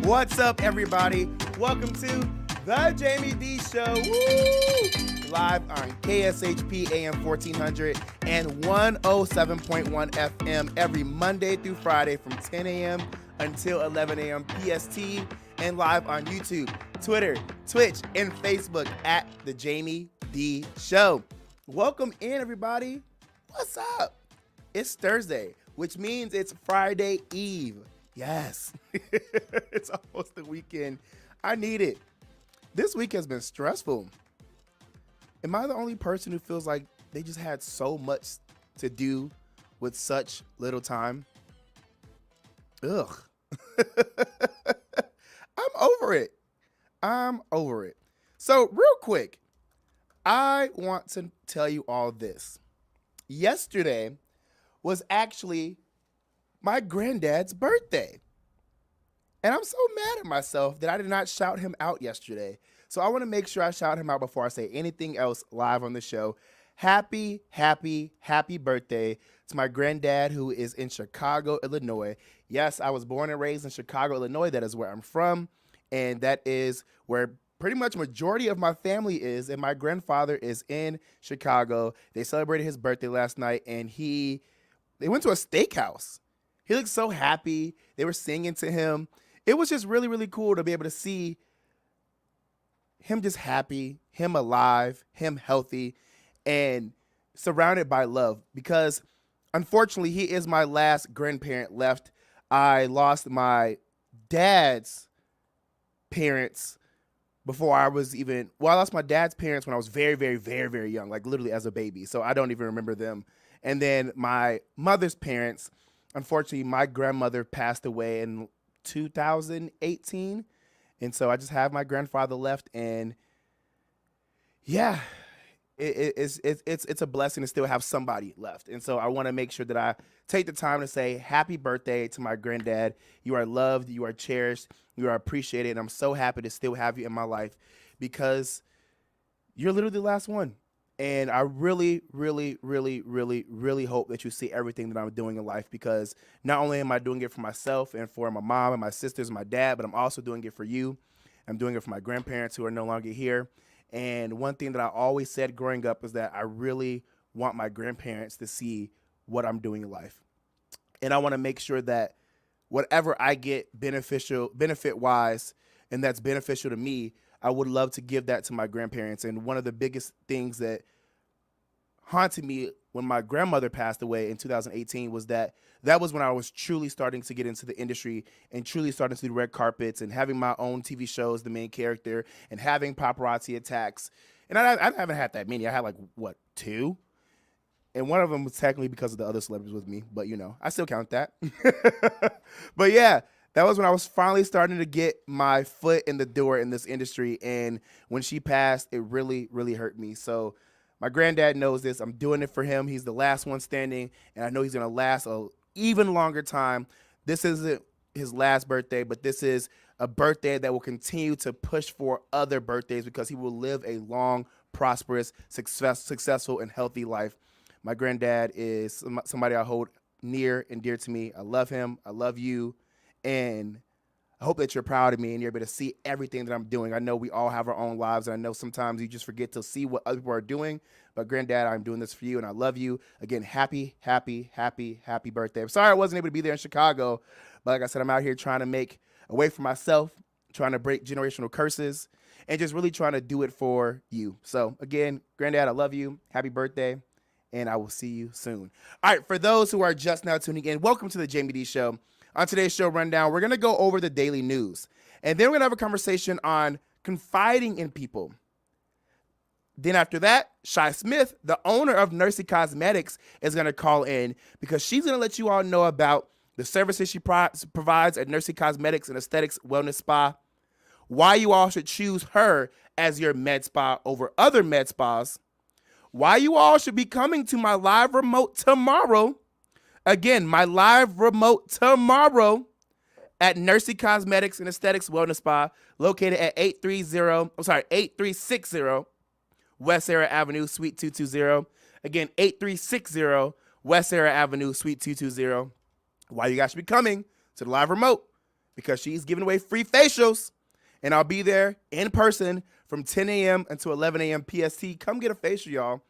What's up, everybody? Welcome to the Jaime Dee Show. Woo! Live on KSHP AM 1400 and 107.1 FM every Monday through Friday from 10 a.m. until 11 a.m. PST, and live on YouTube, Twitter, Twitch, and Facebook at the Jaime Dee Show. Welcome in, everybody. What's up? It's Thursday, which means it's Friday Eve. Yes, it's almost the weekend. I need it. This week has been stressful. Am I the only person who feels like they just had so much to do with such little time? Ugh. I'm over it. So real quick, I want to tell you all this. Yesterday was actually my granddad's birthday. And I'm so mad at myself that I did not shout him out yesterday. So I want to make sure I shout him out before I say anything else live on the show. Happy birthday to my granddad, who is in Chicago, Illinois. Yes, I was born and raised in Chicago, Illinois. That is where I'm from. And that is where pretty much majority of my family is. And my grandfather is in Chicago. They celebrated his birthday last night, and they went to a steakhouse. He looked so happy. They were singing to him. It was just really, really cool to be able to see him just happy, him alive, him healthy, and surrounded by love. Because unfortunately, he is my last grandparent left. I lost my dad's parents before I was I lost my dad's parents when I was very, very, very, very young, like literally as a baby. So I don't even remember them. And then my mother's parents, unfortunately, my grandmother passed away in 2018. And so I just have my grandfather left. And yeah, it's a blessing to still have somebody left. And so I want to make sure that I take the time to say happy birthday to my granddad. You are loved. You are cherished. You are appreciated. And I'm so happy to still have you in my life because you're literally the last one. And I really, really, really, really, really hope that you see everything that I'm doing in life, because not only am I doing it for myself and for my mom and my sisters and my dad, but I'm also doing it for you. I'm doing it for my grandparents who are no longer here. And one thing that I always said growing up is that I really want my grandparents to see what I'm doing in life. And I want to make sure that whatever I get benefit-wise, and that's beneficial to me, I would love to give that to my grandparents. And one of the biggest things that haunted me when my grandmother passed away in 2018 was that was when I was truly starting to get into the industry and truly starting to do red carpets and having my own TV shows, the main character, and having paparazzi attacks. And I haven't had that many. I had 2? And one of them was technically because of the other celebrities with me, but I still count that. But yeah, that was when I was finally starting to get my foot in the door in this industry. And when she passed, it really, really hurt me. So my granddad knows this. I'm doing it for him. He's the last one standing, and I know he's going to last an even longer time. This isn't his last birthday, but this is a birthday that will continue to push for other birthdays because he will live a long, prosperous, successful, and healthy life. My granddad is somebody I hold near and dear to me. I love him. I love you. And I hope that you're proud of me and you're able to see everything that I'm doing. I know we all have our own lives, and I know sometimes you just forget to see what other people are doing. But Granddad, I'm doing this for you, and I love you. Again, happy birthday. I'm sorry I wasn't able to be there in Chicago, but like I said, I'm out here trying to make a way for myself, trying to break generational curses, and just really trying to do it for you. So again, Granddad, I love you. Happy birthday, and I will see you soon. All right, for those who are just now tuning in, welcome to the Jaime Dee Show. On today's show rundown, we're going to go over the daily news. And then we're going to have a conversation on confiding in people. Then after that, Shy Smith, the owner of Nursie Cosmetics, is going to call in because she's going to let you all know about the services she provides at Nursie Cosmetics and Aesthetics Wellness Spa, why you all should choose her as your med spa over other med spas, why you all should be coming to my live remote tomorrow. Again, my live remote tomorrow at Nursie Cosmetics and Aesthetics Wellness Spa, located at 8360 West Sarah Avenue, Suite 220. Again, 8360 West Sarah Avenue, Suite 220. Why you guys should be coming to the live remote? because she's giving away free facials. And I'll be there in person from 10 a.m. until 11 a.m. PST. Come get a facial, y'all.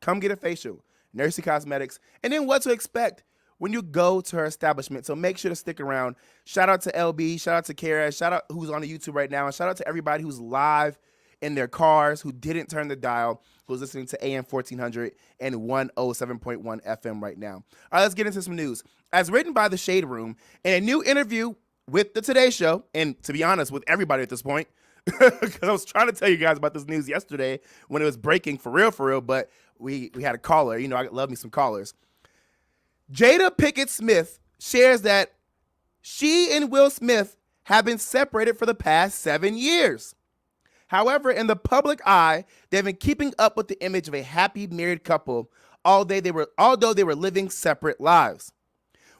Come get a facial. Nursie Cosmetics. And then what to expect when you go to her establishment. So make sure to stick around. Shout out to LB. Shout out to Kara. Shout out who's on the YouTube right now. And shout out to everybody who's live in their cars, who didn't turn the dial, who's listening to AM 1400 and 107.1 FM right now. All right, let's get into some news. As written by The Shade Room, in a new interview with the Today Show, and to be honest, with everybody at this point, because I was trying to tell you guys about this news yesterday when it was breaking for real, but we had a caller. You know, I love me some callers. Jada Pinkett Smith shares that she and Will Smith have been separated for the past 7 years. However, in the public eye, they've been keeping up with the image of a happy married couple, although they were living separate lives.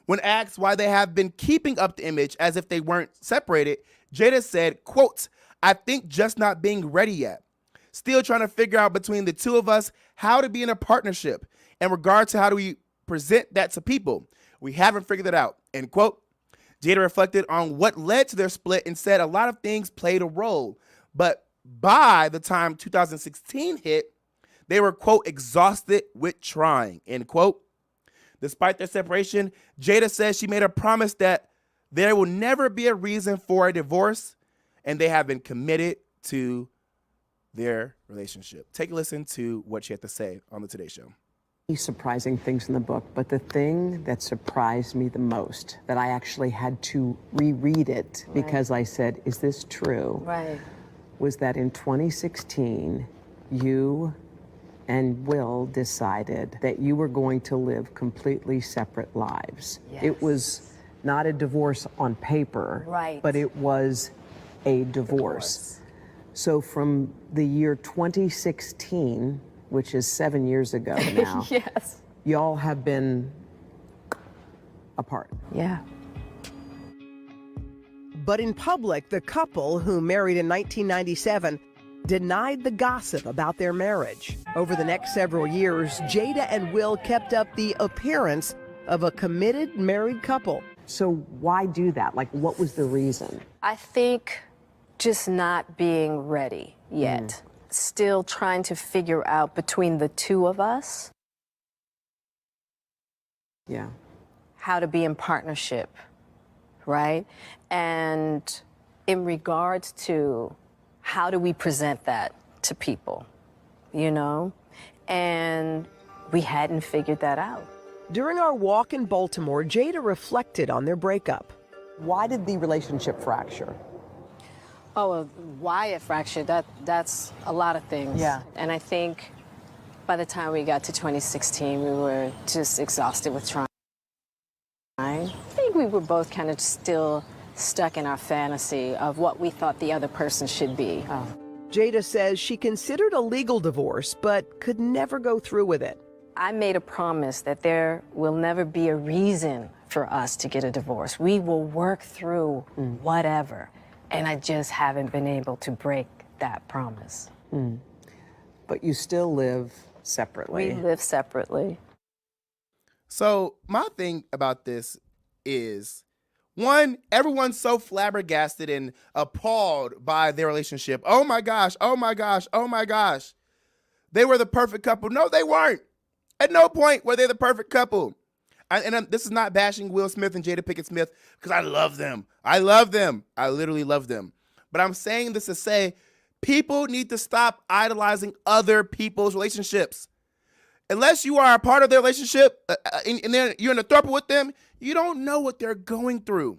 When asked why they have been keeping up the image as if they weren't separated, Jada said, quote, "I think just not being ready yet. Still trying to figure out between the two of us how to be in a partnership in regard to how do we present that to people. We haven't figured it out," end quote. Jada reflected on what led to their split and said a lot of things played a role, but by the time 2016 hit, they were, quote, exhausted with trying, end quote. Despite their separation, Jada says she made a promise that there will never be a reason for a divorce, and they have been committed to their relationship. Take a listen to what she had to say on the Today Show. Surprising things in the book, but the thing that surprised me the most, that I actually had to reread it because I said, is this true? Right. Was that in 2016, you and Will decided that you were going to live completely separate lives. Yes. It was not a divorce on paper, right, but it was a divorce. So from the year 2016, which is 7 years ago now, yes, y'all have been apart. Yeah. But in public, the couple, who married in 1997, denied the gossip about their marriage. Over the next several years, Jada and Will kept up the appearance of a committed married couple. So why do that? Like, what was the reason? I think just not being ready yet. Still trying to figure out between the two of us. Yeah. How to be in partnership, right? And in regards to how do we present that to people, you know? And we hadn't figured that out. During our walk in Baltimore, Jada reflected on their breakup. Why did the relationship fracture? Oh, why it fractured, that's a lot of things. Yeah. And I think by the time we got to 2016, we were just exhausted with trying. I think we were both kind of still stuck in our fantasy of what we thought the other person should be. Oh. Jada says she considered a legal divorce, but could never go through with it. I made a promise that there will never be a reason for us to get a divorce. We will work through whatever. And I just haven't been able to break that promise. But you still live separately. We live separately. So my thing about this is, one, everyone's so flabbergasted and appalled by their relationship. Oh my gosh, oh my gosh, oh my gosh. They were the perfect couple. No, they weren't. At no point were they the perfect couple. This is not bashing Will Smith and Jada Pinkett Smith because I love them. I love them. I literally love them. But I'm saying this to say people need to stop idolizing other people's relationships. Unless you are a part of their relationship and then you're in a throuple with them, you don't know what they're going through.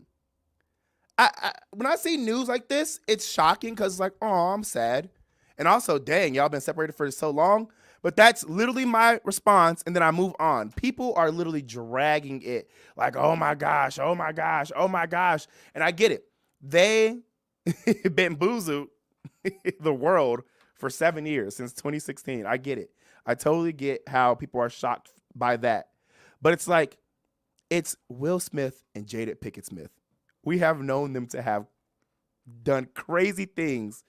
When I see news like this, it's shocking because it's like, oh, I'm sad. And also, dang, y'all been separated for so long. But that's literally my response, and then I move on. People are literally dragging it like, oh my gosh, oh my gosh, oh my gosh. And I get it. They bamboozled the world for 7 years, since 2016. I get it. I totally get how people are shocked by that. But it's like, it's Will Smith and Jada Pinkett Smith. We have known them to have done crazy things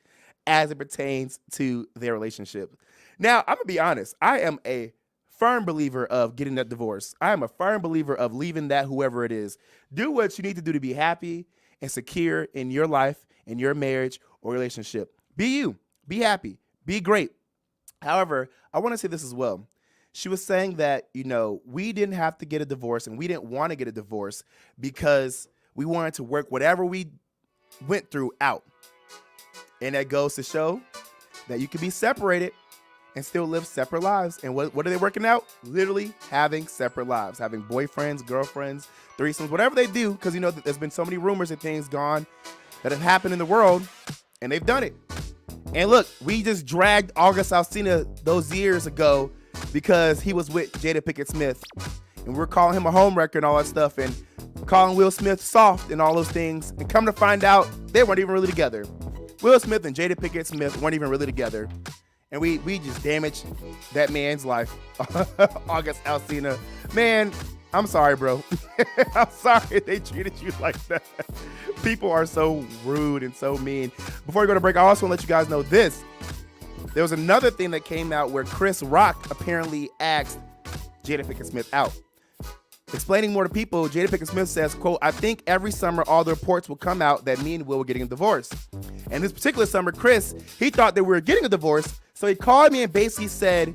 as it pertains to their relationship. Now, I'm going to be honest. I am a firm believer of getting that divorce. I am a firm believer of leaving that whoever it is. Do what you need to do to be happy and secure in your life, in your marriage or relationship. Be you, be happy, be great. However, I want to say this as well. She was saying that, we didn't have to get a divorce and we didn't want to get a divorce because we wanted to work whatever we went through out. And that goes to show that you can be separated and still live separate lives. And what are they working out? Literally having separate lives, having boyfriends, girlfriends, threesomes, whatever they do. Because, there's been so many rumors and things gone that have happened in the world, and they've done it. And look, we just dragged August Alsina those years ago because he was with Jada Pinkett Smith. And we're calling him a homewrecker and all that stuff, and calling Will Smith soft and all those things. And come to find out, they weren't even really together. Will Smith and Jada Pinkett Smith weren't even really together. And we just damaged that man's life. August Alsina. Man, I'm sorry, bro. I'm sorry they treated you like that. People are so rude and so mean. Before we go to break, I also want to let you guys know this. There was another thing that came out where Chris Rock apparently asked Jada Pinkett Smith out. Explaining more to people, Jada Pinkett Smith says, quote, "I think every summer all the reports will come out that me and Will were getting a divorce. And this particular summer, Chris, he thought that we were getting a divorce. So he called me and basically said,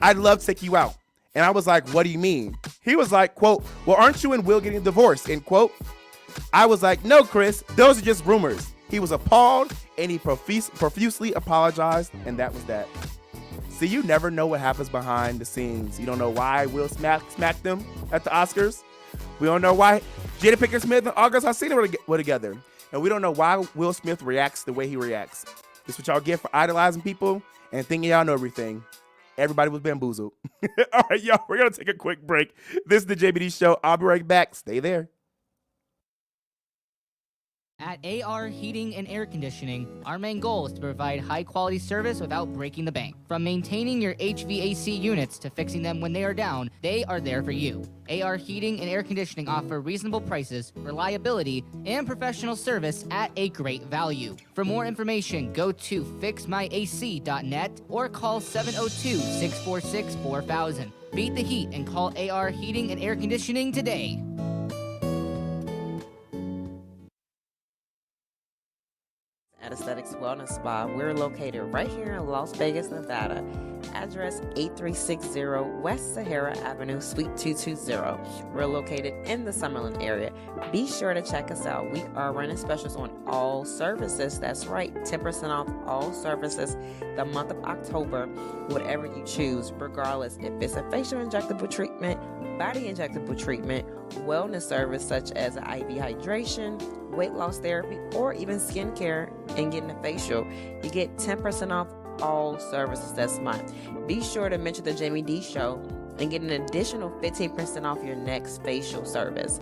I'd love to take you out. And I was like, what do you mean? He was like, quote, well, aren't you and Will getting a divorce? End quote. I was like, no, Chris, those are just rumors. He was appalled and he profusely apologized. And that was that. See, you never know what happens behind the scenes. You don't know why Will smacked them at the Oscars. We don't know why Jada Pinkett Smith and August Alsina were together. And we don't know why Will Smith reacts the way he reacts. This is what y'all get for idolizing people and thinking y'all know everything. Everybody was bamboozled. All right, y'all, we're going to take a quick break. This is the Jaime Dee Show. I'll be right back. Stay there. At AR Heating and Air Conditioning, our main goal is to provide high-quality service without breaking the bank. From maintaining your HVAC units to fixing them when they are down, they are there for you. AR Heating and Air Conditioning offer reasonable prices, reliability, and professional service at a great value. For more information, go to fixmyac.net or call 702-646-4000. Beat the heat and call AR Heating and Air Conditioning today. At Aesthetics Wellness Spa. We're located right here in Las Vegas, Nevada. Address 8360 West Sahara Avenue, Suite 220. We're located in the Summerlin area. Be sure to check us out. We are running specials on all services. That's right, 10% off all services the month of October, whatever you choose, regardless if it's a facial injectable treatment, body injectable treatment, wellness service such as IV hydration, weight loss therapy, or even skincare and getting a facial. You get 10% off all services this month. Be sure to mention the Jaime Dee Show and get an additional 15% off your next facial service.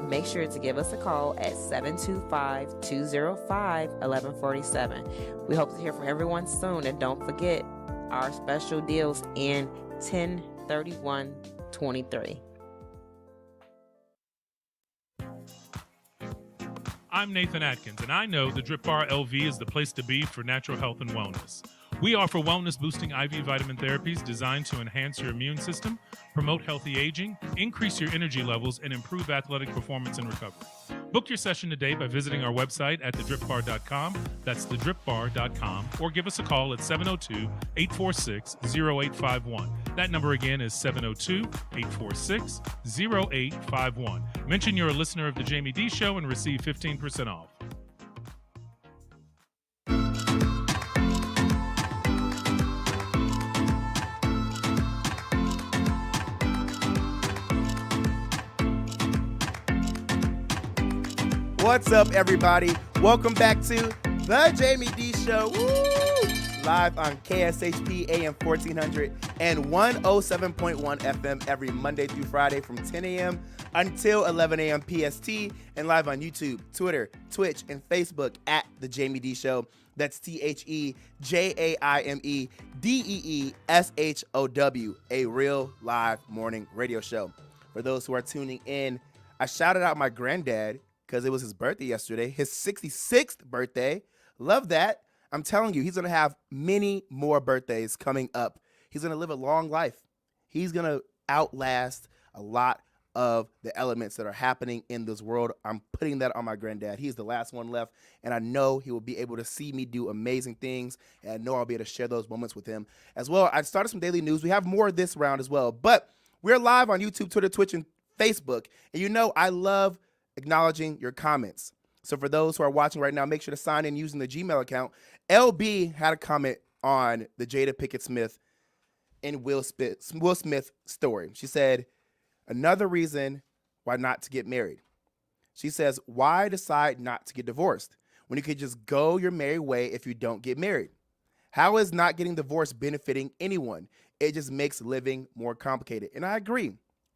Make sure to give us a call at 725-205-1147. We hope to hear from everyone soon, and don't forget our special deals in 10/31/23. I'm Nathan Atkins, and I know the Drip Bar LV is the place to be for natural health and wellness. We offer wellness-boosting IV vitamin therapies designed to enhance your immune system, promote healthy aging, increase your energy levels, and improve athletic performance and recovery. Book your session today by visiting our website at thedripbar.com. That's thedripbar.com. Or give us a call at 702-846-0851. That number again is 702-846-0851. Mention you're a listener of the Jaime Dee Show and receive 15% off. What's up, everybody? Welcome back to the Jaime Dee Show. Woo! Live on KSHP AM 1400 and 107.1 FM every Monday through Friday from 10 a.m. until 11 a.m. PST, and live on YouTube, Twitter, Twitch, and Facebook at the Jaime Dee Show. That's TheJaimedEeshow, a real live morning radio show. For those who are tuning in, I shouted out my granddad because it was his birthday yesterday, his 66th birthday. Love that. I'm telling you, he's going to have many more birthdays coming up. He's going to live a long life. He's going to outlast a lot of the elements that are happening in this world. I'm putting that on my granddad. He's the last one left, and I know he will be able to see me do amazing things, and I know I'll be able to share those moments with him as well. I started some daily news. We have more this round as well, but we're live on YouTube, Twitter, Twitch, and Facebook, and you know I love acknowledging your comments. So for those who are watching right now, make sure to sign in using the Gmail account. LB had a comment on the Jada Pinkett Smith and Will Smith story. She said, another reason why not to get married. She says, why decide not to get divorced when you could just go your merry way if you don't get married? How is not getting divorced benefiting anyone? It just makes living more complicated. And I agree.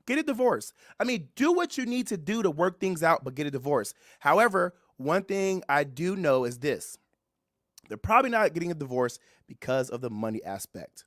Get a divorce. I mean, do what you need to do to work things out, but get a divorce. However, one thing I do know is this. They're probably not getting a divorce because of the money aspect.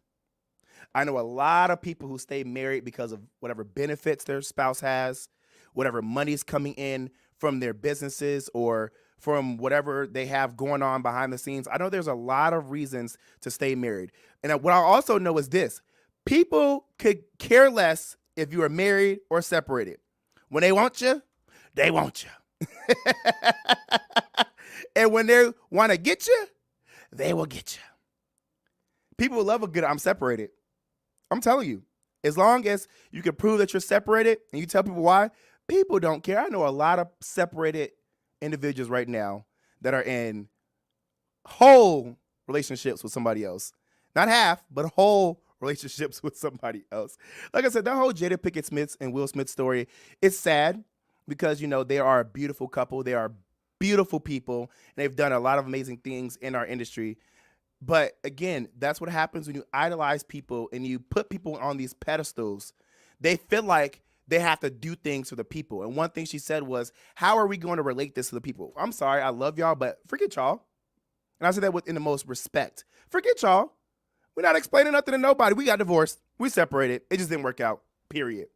I know a lot of people who stay married because of whatever benefits their spouse has, whatever money's coming in from their businesses or from whatever they have going on behind the scenes. I know there's a lot of reasons to stay married. And what I also know is this. People could care less if you are married or separated. When they want you, they want you. And when they want to get you, they will get you. People love a good I'm separated. I'm telling you, as long as you can prove that you're separated and you tell people why, people don't care. I know a lot of separated individuals right now that are in whole relationships with somebody else. Not half, but whole relationships with somebody else. Like I said, that whole Jada Pinkett Smith and Will Smith story is sad because, you know, they are a beautiful couple. They are beautiful people, and they've done a lot of amazing things in our industry. But again, that's what happens when you idolize people and you put people on these pedestals. They feel like they have to do things for the people. And one thing she said was, how are we going to relate this to the people? I'm sorry, I love y'all, but forget y'all. And I said that in the most respect. Forget y'all. We're not explaining nothing to nobody. We got divorced. We separated. It just didn't work out, period.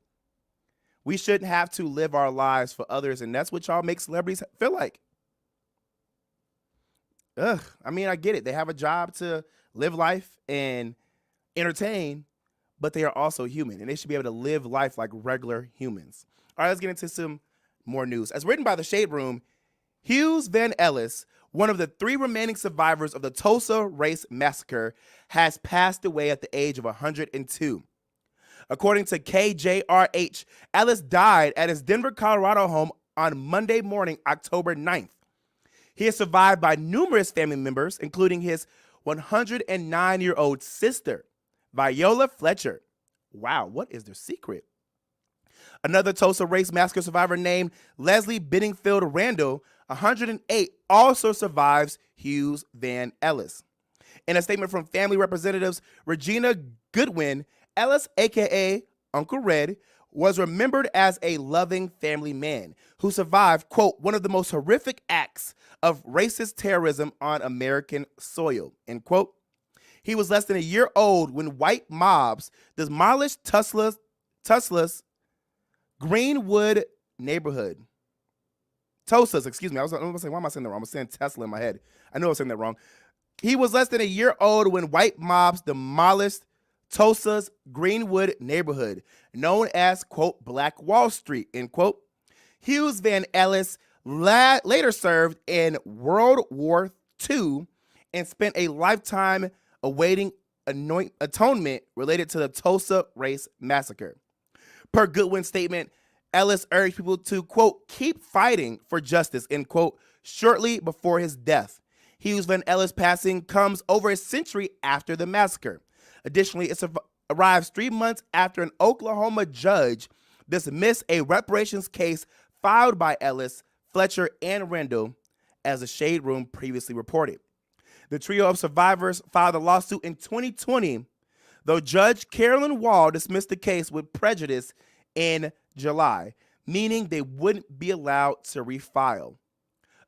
We shouldn't have to live our lives for others, and that's what y'all make celebrities feel like. Ugh, I mean, I get it. They have a job to live life and entertain, but they are also human, and they should be able to live life like regular humans. All right, let's get into some more news. As written by the Shade Room, Hughes Van Ellis, one of the 3 remaining survivors of the Tulsa Race Massacre, has passed away at the age of 102. According to KJRH, Ellis died at his Denver, Colorado home on Monday morning, October 9th. He is survived by numerous family members, including his 109-year-old sister, Viola Fletcher. Wow, what is their secret? Another Tulsa Race Massacre survivor named Leslie Bedingfield Randall, 108, also survives Hughes Van Ellis. In a statement from family representatives, Regina Goodwin, Ellis, a.k.a. Uncle Red, was remembered as a loving family man who survived, quote, one of the most horrific acts of racist terrorism on American soil, end quote. He was less than a year old when white mobs demolished Tulsa's Greenwood neighborhood. Tulsa's, excuse me. I was going to say, why am I saying that wrong? I'm saying Tesla in my head. I know I was saying that wrong. He was less than a year old when white mobs demolished Tulsa's Greenwood neighborhood, known as, quote, Black Wall Street, end quote. Hughes Van Ellis later served in World War II and spent a lifetime awaiting atonement related to the Tulsa Race Massacre. Per Goodwin's statement, Ellis urged people to, quote, keep fighting for justice, end quote, shortly before his death. Hughes Van Ellis' passing comes over a century after the massacre. Additionally, it arrives 3 months after an Oklahoma judge dismissed a reparations case filed by Ellis, Fletcher, and Randall, as the Shade Room previously reported. The trio of survivors filed a lawsuit in 2020, though Judge Carolyn Wall dismissed the case with prejudice in July, meaning they wouldn't be allowed to refile.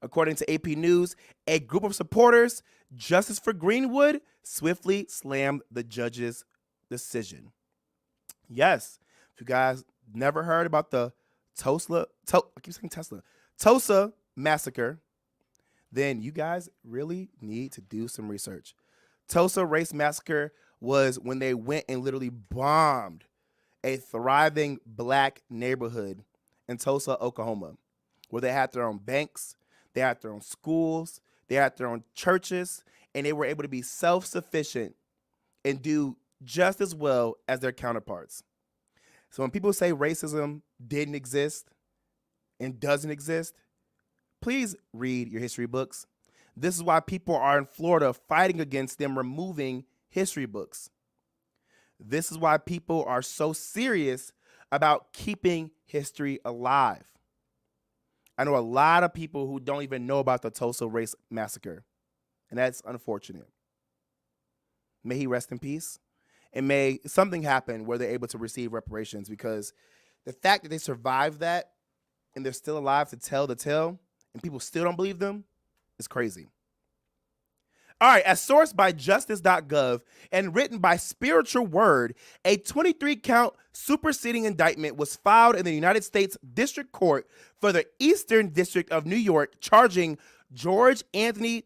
According to AP News, a group of supporters, Justice for Greenwood, swiftly slammed the judge's decision. Yes, if you guys never heard about the Tulsa Massacre, then you guys really need to do some research. Tulsa Race Massacre was when they went and literally bombed a thriving black neighborhood in Tulsa, Oklahoma, where they had their own banks, they had their own schools, they had their own churches, and they were able to be self-sufficient and do just as well as their counterparts. So when people say racism didn't exist and doesn't exist, please read your history books. This is why people are in Florida fighting against them removing history books. This is why people are so serious about keeping history alive. I know a lot of people who don't even know about the Tulsa Race Massacre, and that's unfortunate. May he rest in peace, and may something happen where they're able to receive reparations, because the fact that they survived that and they're still alive to tell the tale and people still don't believe them is crazy. All right, as sourced by justice.gov and written by Spiritual Word, a 23-count superseding indictment was filed in the United States District Court for the Eastern District of New York, charging George Anthony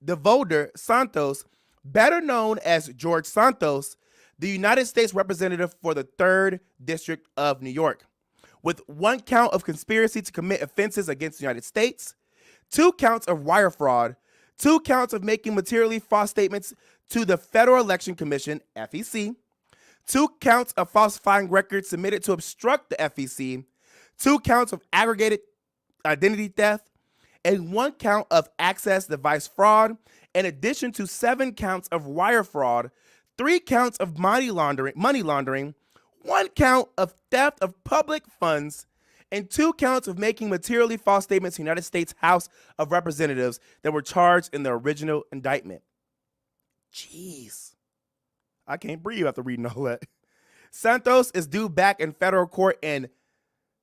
DeVolder Santos, better known as George Santos, the United States representative for the 3rd District of New York, with 1 count of conspiracy to commit offenses against the United States, 2 counts of wire fraud, 2 counts of making materially false statements to the Federal Election Commission, FEC, 2 counts of falsifying records submitted to obstruct the FEC, 2 counts of aggravated identity theft, and 1 count of access device fraud, in addition to 7 counts of wire fraud, 3 counts of money laundering, 1 count of theft of public funds, and 2 counts of making materially false statements to the United States House of Representatives that were charged in the original indictment. Jeez. I can't breathe after reading all that. Santos is due back in federal court in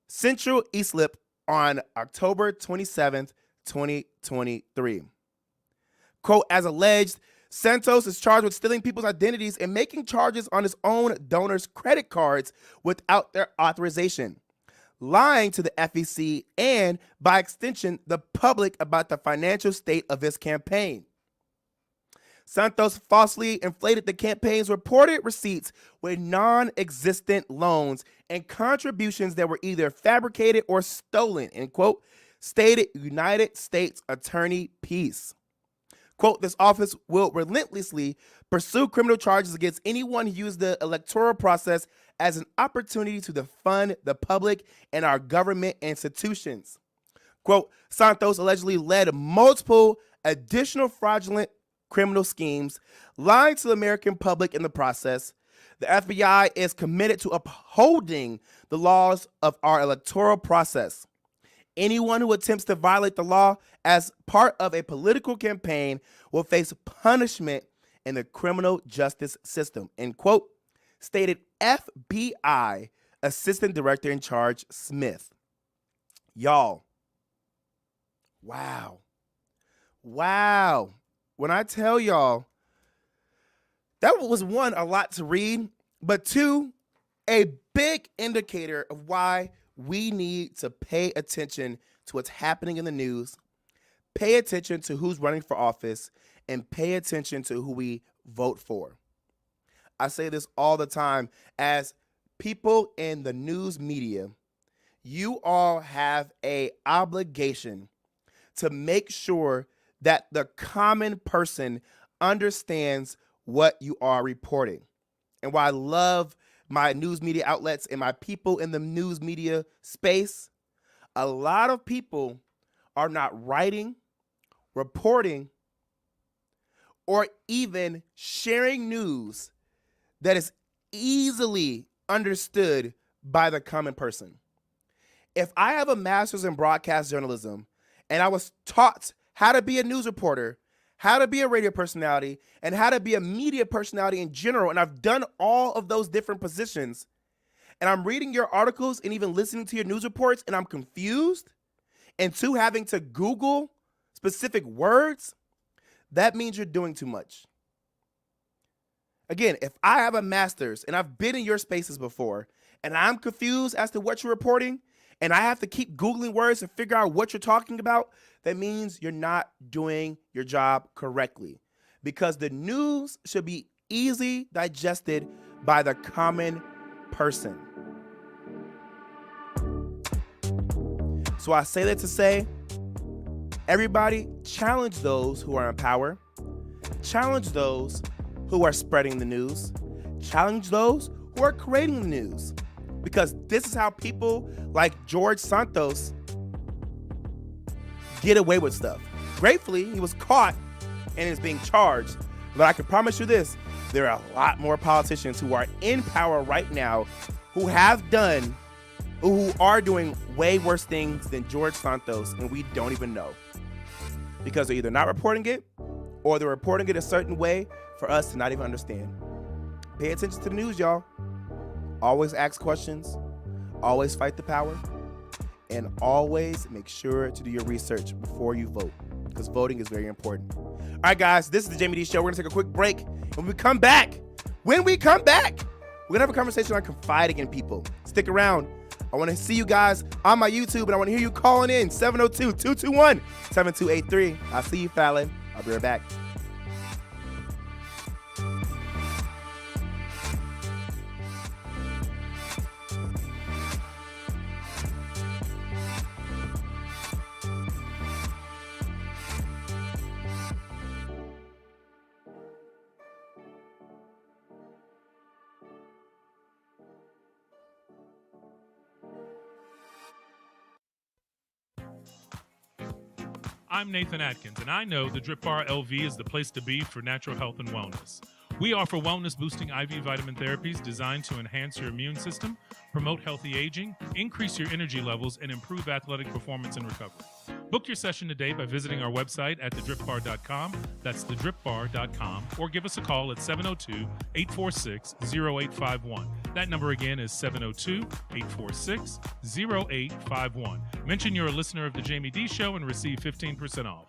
Central Islip on October 27th, 2023. Quote, as alleged, Santos is charged with stealing people's identities and making charges on his own donors' credit cards without their authorization, lying to the FEC and, by extension, the public about the financial state of his campaign. Santos falsely inflated the campaign's reported receipts with non-existent loans and contributions that were either fabricated or stolen, end quote, stated United States Attorney Peace. Quote, this office will relentlessly pursue criminal charges against anyone who used the electoral process as an opportunity to defund the public and our government institutions. Quote, Santos allegedly led multiple additional fraudulent criminal schemes, lying to the American public in the process. The FBI is committed to upholding the laws of our electoral process. Anyone who attempts to violate the law as part of a political campaign will face punishment in the criminal justice system, end quote, stated FBI Assistant Director in Charge Smith. Y'all, wow. When I tell y'all, that was 1, a lot to read, but 2, a big indicator of why we need to pay attention to what's happening in the news, pay attention to who's running for office, and pay attention to who we vote for. I say this all the time. As people in the news media, you all have an obligation to make sure that the common person understands what you are reporting. And while I love my news media outlets and my people in the news media space, a lot of people are not writing, reporting, or even sharing news that is easily understood by the common person. If I have a master's in broadcast journalism and I was taught how to be a news reporter, how to be a radio personality, and how to be a media personality in general, and I've done all of those different positions, and I'm reading your articles and even listening to your news reports, and I'm confused, and 2, having to Google specific words, that means you're doing too much. Again, if I have a master's and I've been in your spaces before, and I'm confused as to what you're reporting, and I have to keep Googling words to figure out what you're talking about, that means you're not doing your job correctly. Because the news should be easily digested by the common person. So I say that to say, everybody challenge those who are in power, challenge those who are spreading the news, challenge those who are creating the news. Because this is how people like George Santos get away with stuff. Gratefully, he was caught and is being charged. But I can promise you this, there are a lot more politicians who are in power right now who have done, who are doing way worse things than George Santos, and we don't even know. Because they're either not reporting it, or they're reporting it a certain way for us to not even understand. Pay attention to the news, y'all. Always ask questions, always fight the power, and always make sure to do your research before you vote, because voting is very important. All right, guys, this is the Jaime Dee Show. We're gonna take a quick break. When we come back, we're gonna have a conversation on confiding in people. Stick around. I wanna see you guys on my YouTube, and I wanna hear you calling in 702-221-7283. I'll see you, Fallon. I'll be right back. I'm Nathan Atkins, and I know the Drip Bar LV is the place to be for natural health and wellness. We offer wellness-boosting IV vitamin therapies designed to enhance your immune system, promote healthy aging, increase your energy levels, and improve athletic performance and recovery. Book your session today by visiting our website at thedripbar.com. That's thedripbar.com, or give us a call at 702-846-0851. That number again is 702-846-0851. Mention you're a listener of the Jaime Dee Show and receive 15% off.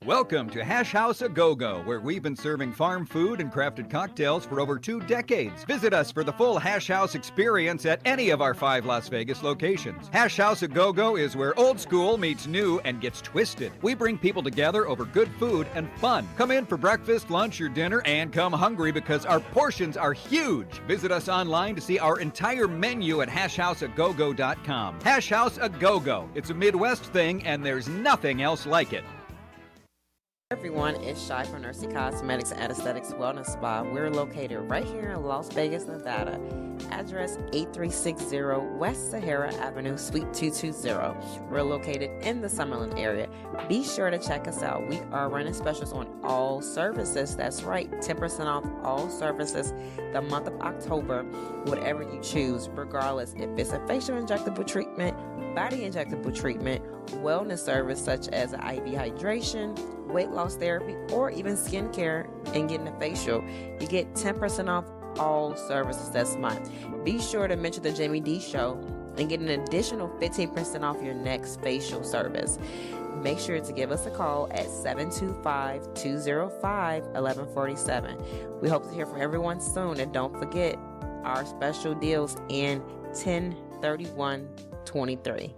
Welcome to Hash House A Go-Go, where we've been serving farm food and crafted cocktails for over 2 decades. Visit us for the full Hash House experience at any of our 5 Las Vegas locations. Hash House A Go-Go is where old school meets new and gets twisted. We bring people together over good food and fun. Come in for breakfast, lunch, or dinner, and come hungry because our portions are huge. Visit us online to see our entire menu at hashhouseagogo.com. Hash House A Go-Go. It's a Midwest thing, and there's nothing else like it. Everyone, it's Shy from Nursie Cosmetics and Aesthetics Wellness Spa. We're located right here in Las Vegas, Nevada. Address 8360 West Sahara Avenue, Suite 220. We're located in the Summerlin area. Be sure to check us out. We are running specials on all services. That's right, 10% off all services the month of October, whatever you choose, regardless if it's a facial injectable treatment, body injectable treatment, wellness service such as IV hydration, weight loss therapy, or even skincare and getting a facial. You get 10% off all services this month. Be sure to mention the Jaime Dee Show and get an additional 15% off your next facial service. Make sure to give us a call at 725-205-1147. We hope to hear from everyone soon, and don't forget our special deals in 10/31/23.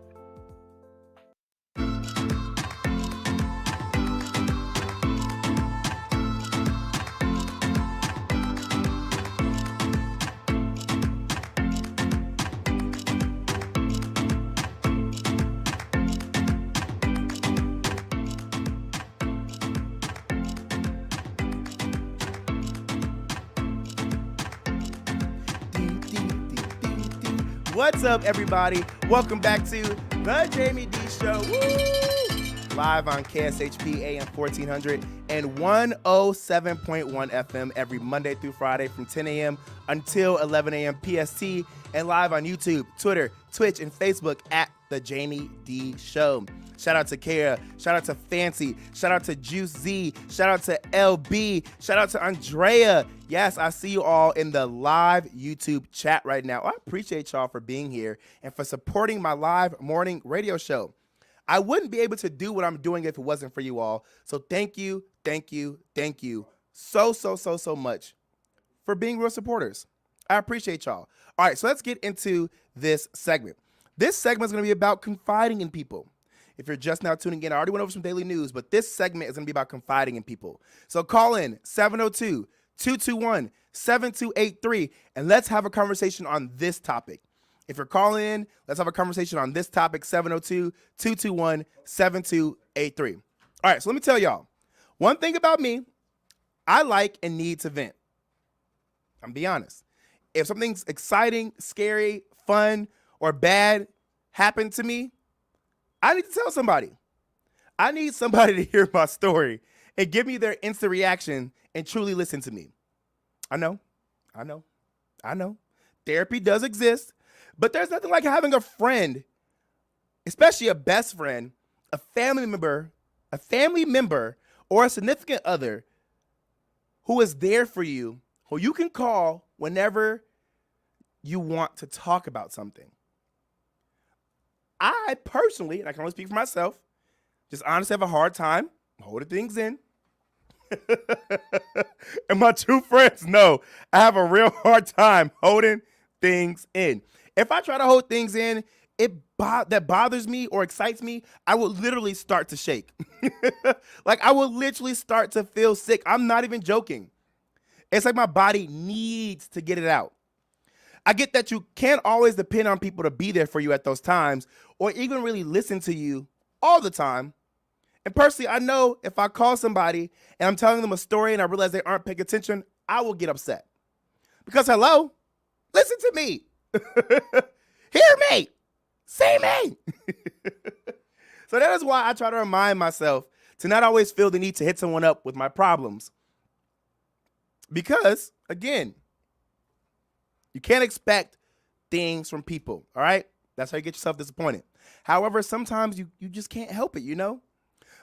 What's up, everybody? Welcome back to the Jaime Dee Show. Woo! Live on KSHP AM 1400 and 107.1 FM every Monday through Friday from 10 a.m. until 11 a.m. PST, and live on YouTube, Twitter, Twitch, and Facebook at the Jaime Dee Show. Shout out to Kara. Shout out to Fancy. Shout out to Juice Z. Shout out to LB. Shout out to Andrea. Yes, I see you all in the live YouTube chat right now. I appreciate y'all for being here and for supporting my live morning radio show. I wouldn't be able to do what I'm doing if it wasn't for you all. So thank you, thank you, thank you so much for being real supporters. I appreciate y'all. All right, so let's get into this segment. This segment is going to be about confiding in people. If you're just now tuning in, I already went over some daily news, but this segment is going to be about confiding in people. So call in 702-221-7283. 7283, and let's have a conversation on this topic. If you're calling in, let's have a conversation on this topic, 702-221-7283. All right, so let me tell y'all. One thing about me, I like and need to vent. I'm be honest. If something's exciting, scary, fun, or bad happened to me, I need to tell somebody. I need somebody to hear my story and give me their instant reaction and truly listen to me. I know. Therapy does exist, but there's nothing like having a friend, especially a best friend, a family member, or a significant other who is there for you, who you can call whenever you want to talk about something. I personally, and I can only speak for myself, just honestly have a hard time holding things in. And my two friends know I have a real hard time holding things in. If I try to hold things in, that bothers me or excites me, I will literally start to shake. Like I will literally start to feel sick. I'm not even joking. It's like my body needs to get it out. I get that you can't always depend on people to be there for you at those times or even really listen to you all the time. And personally, I know if I call somebody and I'm telling them a story and I realize they aren't paying attention, I will get upset. Because hello, listen to me. Hear me. See me. So that is why I try to remind myself to not always feel the need to hit someone up with my problems. Because, again, you can't expect things from people, all right? That's how you get yourself disappointed. However, sometimes you just can't help it, you know?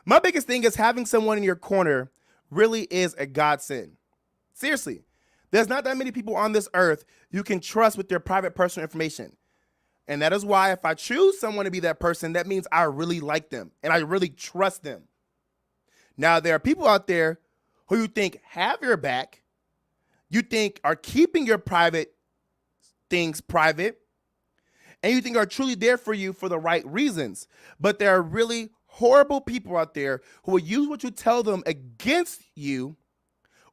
My biggest thing is having someone in your corner really is a godsend. Seriously, there's not that many people on this earth you can trust with their private personal information. And that is why if I choose someone to be that person, that means I really like them and I really trust them. Now, there are people out there who you think have your back, you think are keeping your private things private, and you think are truly there for you for the right reasons. But there are really horrible people out there who will use what you tell them against you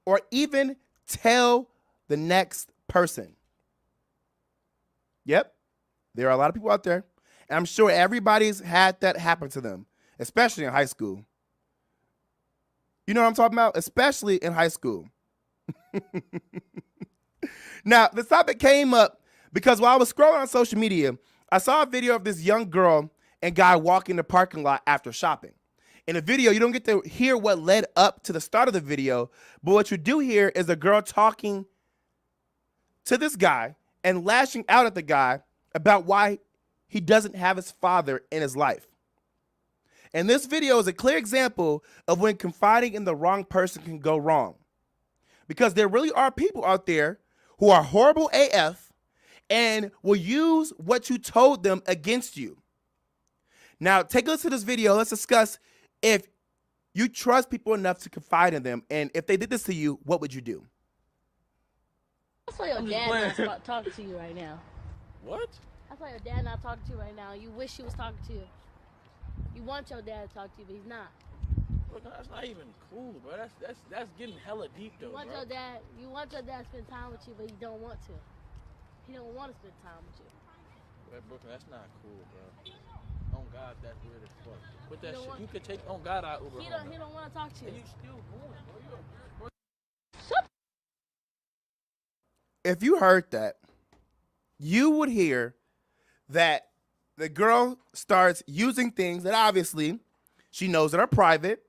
or even tell the next person. Yep, there are a lot of people out there, and I'm sure everybody's had that happen to them, especially in high school. You know what I'm talking about? Especially in high school. Now, this topic came up because while I was scrolling on social media, I saw a video of this young girl and guy walking the parking lot after shopping. In the video, you don't get to hear what led up to the start of the video, but what you do hear is a girl talking to this guy and lashing out at the guy about why he doesn't have his father in his life. And this video is a clear example of when confiding in the wrong person can go wrong. Because there really are people out there who are horrible AF and will use what you told them against you. Now, take a listen to this video. Let's discuss if you trust people enough to confide in them. And if they did this to you, what would you do? That's why your dad not talking to you right now. What? That's why your dad not talking to you right now. You wish he was talking to you. You want your dad to talk to you, but he's not. Bro, no, that's not even cool, bro. That's getting hella deep though, You want your dad to spend time with you, but he don't want to. He don't want to spend time with you. But Brooklyn, that's not cool, bro. On God, that's weird as fuck. With that shit, you could take on God out Uber. He don't want to talk to you. And you still going, bro. If you heard that, you would hear that the girl starts using things that obviously she knows that are private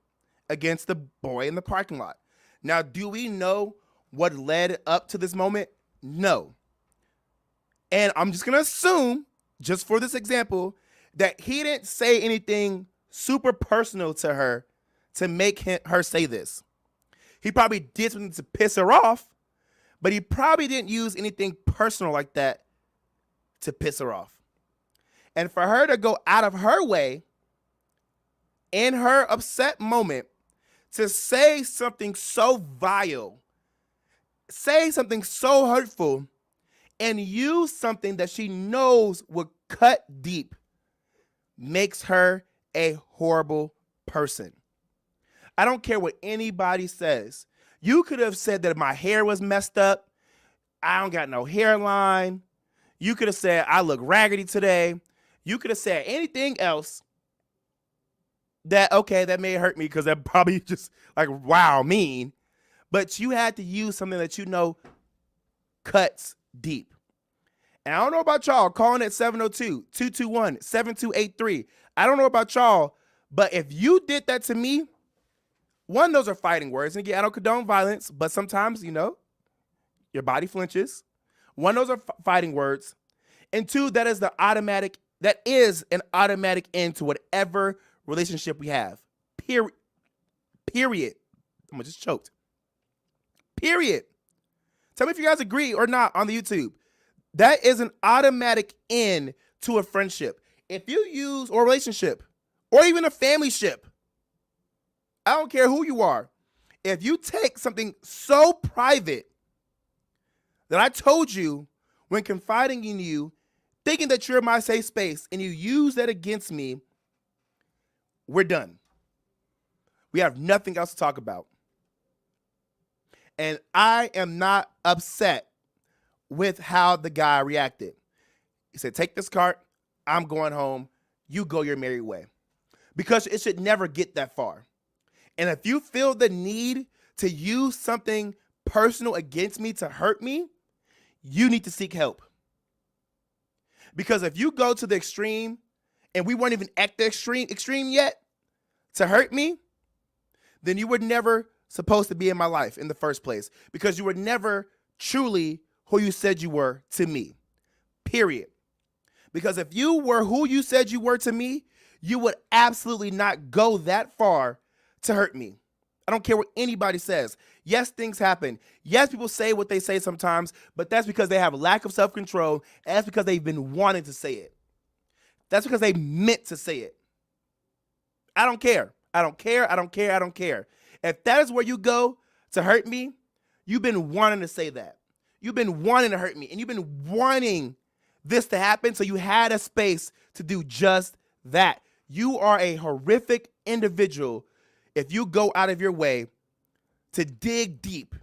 against the boy in the parking lot. Now, do we know what led up to this moment? No. And I'm just going to assume, just for this example, that he didn't say anything super personal to her to make her say this. He probably did something to piss her off, but he probably didn't use anything personal like that to piss her off. And for her to go out of her way in her upset moment to say something so vile, say something so hurtful, and use something that she knows would cut deep makes her a horrible person. I don't care what anybody says. You could have said that my hair was messed up. I don't got no hairline. You could have said, I look raggedy today. You could have said anything else that may hurt me because that probably just like, wow, mean. But you had to use something that you know cuts deep. And I don't know about y'all calling at 702-221-7283. I don't know about y'all, but if you did that to me, one, those are fighting words. And again, I don't condone violence, but sometimes, your body flinches. One, those are fighting words. And two, that is an automatic end to whatever relationship we have. Period. I'm just choked. Period. Tell me if you guys agree or not on the YouTube. That is an automatic end to a friendship. If you use, or a relationship, or even a family ship, I don't care who you are. If you take something so private that I told you when confiding in you, thinking that you're my safe space, and you use that against me, we're done. We have nothing else to talk about. And I am not upset with how the guy reacted. He said, take this cart. I'm going home. You go your merry way. Because it should never get that far. And if you feel the need to use something personal against me to hurt me, you need to seek help. Because if you go to the extreme, and we weren't even at the extreme yet, to hurt me, then you were never supposed to be in my life in the first place. Because you were never truly who you said you were to me. Period. Because if you were who you said you were to me, you would absolutely not go that far to hurt me. I don't care what anybody says. Yes, things happen. Yes, people say what they say sometimes, but that's because they have a lack of self-control, and that's because they've been wanting to say it. That's because they meant to say it. I don't care. I don't care. I don't care. I don't care. If that is where you go to hurt me, you've been wanting to say that. You've been wanting to hurt me, and you've been wanting this to happen, so you had a space to do just that. You are a horrific individual if you go out of your way to dig deep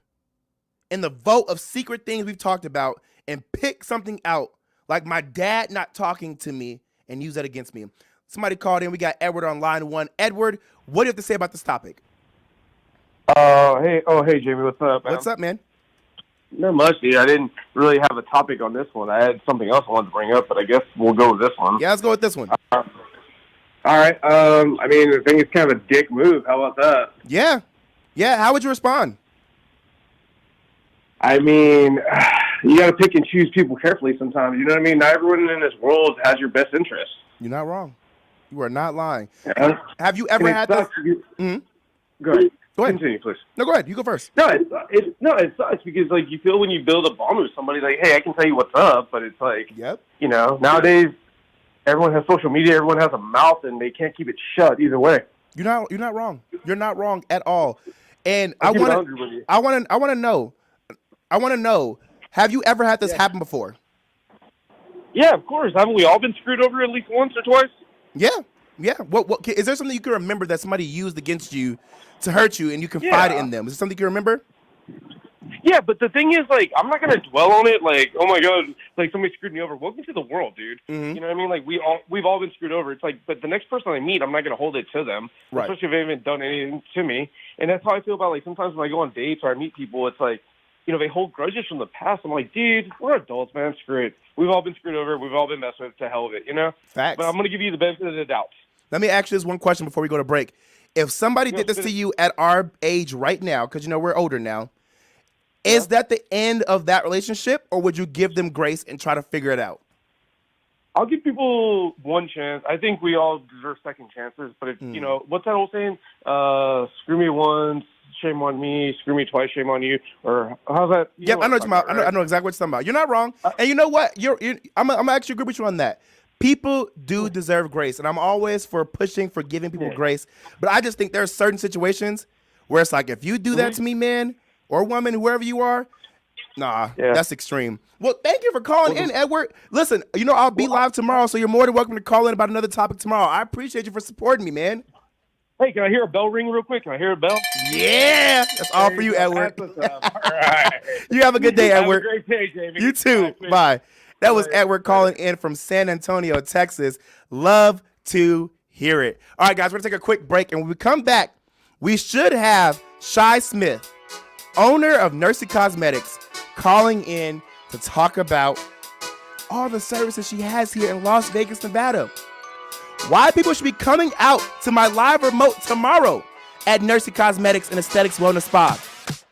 in the vault of secret things we've talked about and pick something out, like my dad not talking to me, and use that against me. Somebody called in. We got Edward on line 1. Edward, what do you have to say about this topic? Hey, Jamie, what's up, man? What's up, man? Not much, dude. I didn't really have a topic on this one. I had something else I wanted to bring up, but I guess we'll go with this one. Yeah, let's go with this one. All right. I think it's kind of a dick move. How about that? Yeah. How would you respond? I mean, you got to pick and choose people carefully sometimes. You know what I mean? Not everyone in this world has your best interest. You're not wrong. You are not lying. Yeah. Have you ever had this? Go ahead. Go ahead. Continue, please. No, go ahead. You go first. No, it sucks because you feel when you build a bond with somebody, hey, I can tell you what's up, but it's yep. Nowadays everyone has social media, everyone has a mouth, and they can't keep it shut either way. You're not wrong. You're not wrong at all. And I want to know, have you ever had this happen before? Yeah, of course. Haven't we all been screwed over at least once or twice? Yeah. What is there something you can remember that somebody used against you to hurt you and you confided in them? Is there something you remember? Yeah, but the thing is, I'm not going to dwell on it, oh my God, somebody screwed me over. Welcome to the world, dude. Mm-hmm. You know what I mean? We've all been screwed over. It's but the next person I meet, I'm not going to hold it to them, right, especially if they haven't done anything to me. And that's how I feel about, sometimes when I go on dates or I meet people, it's they hold grudges from the past. I'm like, dude, we're adults, man. Screw it. We've all been screwed over. We've all been messed with. To hell with it, Facts. But I'm going to give you the benefit of the doubt. Let me ask you this one question before we go to break. If somebody did this to you at our age right now, because we're older now, is that the end of that relationship, or would you give them grace and try to figure it out? I'll give people one chance. I think we all deserve second chances, but what's that old saying? Screw me once, shame on me. Screw me twice, shame on you. Or how's that? Yep, I know what you're talking about. I know exactly what you're talking about. You're not wrong. And you know what? I'm gonna actually agree with you on that. People do deserve grace, and I'm always for giving people grace. But I just think there are certain situations where it's if you do that to me, man, or woman, whoever you are, that's extreme. Well, thank you for calling in, Edward. Listen, I'll be live tomorrow, so you're more than welcome to call in about another topic tomorrow. I appreciate you for supporting me, man. Hey, can I hear a bell ring real quick? Can I hear a bell? Yeah, that's all for you, Edward. That's what's up. All right. You have a good day, Edward. Have a great day, Jamie. You too. Bye. That was Edward calling in from San Antonio, Texas. Love to hear it. All right, guys, we're going to take a quick break. And when we come back, we should have Shy Smith, owner of Nursie Cosmetics, calling in to talk about all the services she has here in Las Vegas, Nevada. Why people should be coming out to my live remote tomorrow at Nursie Cosmetics and Aesthetics Wellness Spa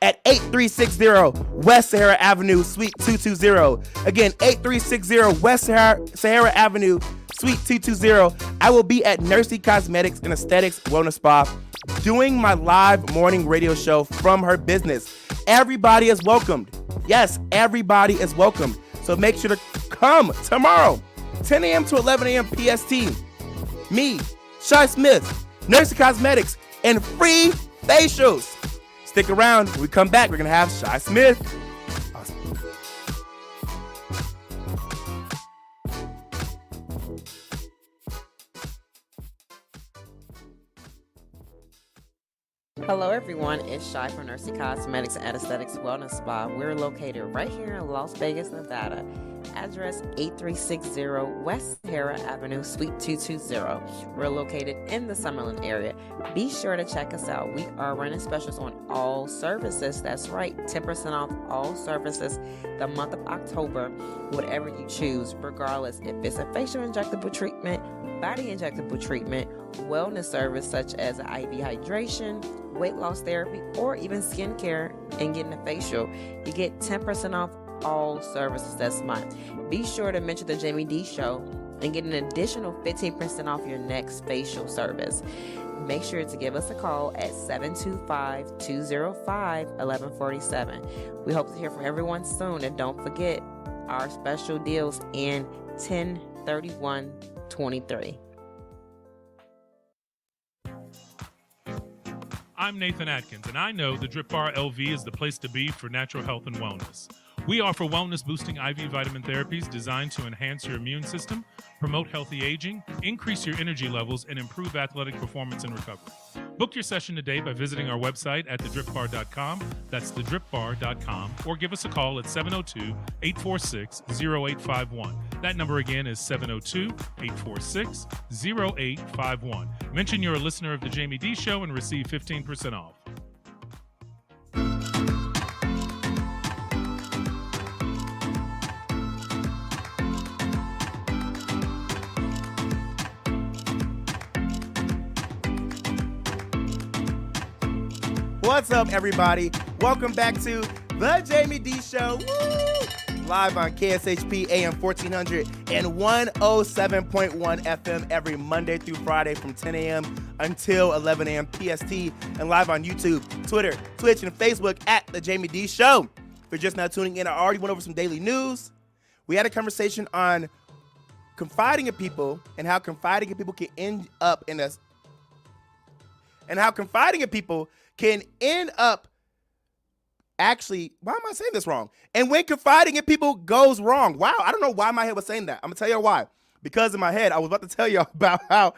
at 8360 West Sahara Avenue, Suite 220. Again, 8360 West Sahara Avenue, Suite 220. I will be at Nursie Cosmetics and Aesthetics Wellness Spa doing my live morning radio show from her business. Everybody is welcomed. Yes, everybody is welcomed. So make sure to come tomorrow, 10 a.m. to 11 a.m. PST. Me, Shy Smith, Nursie Cosmetics, and free facials. Stick around. When we come back, we're going to have Shy Smith. Awesome. Hello, everyone. It's Shy from Nursie Cosmetics and Aesthetics Wellness Spa. We're located right here in Las Vegas, Nevada. Address 8360 West Sahara Avenue, Suite 220. We're located in the Summerlin area. Be sure to check us out. We are running specials on all services. That's right, 10% off all services the month of October, whatever you choose, regardless if it's a facial injectable treatment, body injectable treatment, wellness service such as IV hydration, weight loss therapy, or even skincare and getting a facial. You get 10% off all services this month. Be sure to mention the Jaime Dee Show and get an additional 15% off your next facial service. Make sure to give us a call at 725-205-1147. We hope to hear from everyone soon, and don't forget our special deals in 10/31/23. I'm Nathan Atkins, and I know the Drip Bar LV is the place to be for natural health and wellness. We offer wellness-boosting IV vitamin therapies designed to enhance your immune system, promote healthy aging, increase your energy levels, and improve athletic performance and recovery. Book your session today by visiting our website at thedripbar.com. That's thedripbar.com. Or give us a call at 702-846-0851. That number again is 702-846-0851. Mention you're a listener of the Jaime Dee Show and receive 15% off. What's up, everybody? Welcome back to the Jaime Dee Show. Woo! Live on KSHP AM 1400 and 107.1 FM every Monday through Friday from 10 a.m. until 11 a.m. PST, and live on YouTube, Twitter, Twitch, and Facebook at the Jaime Dee Show. If you're just now tuning in, I already went over some daily news. We had a conversation on confiding in people and how confiding in people can end up in a actually, why am I saying this wrong? And when confiding in people goes wrong. Wow, I don't know why my head was saying that. I'm going to tell you why. Because in my head, I was about to tell y'all about how,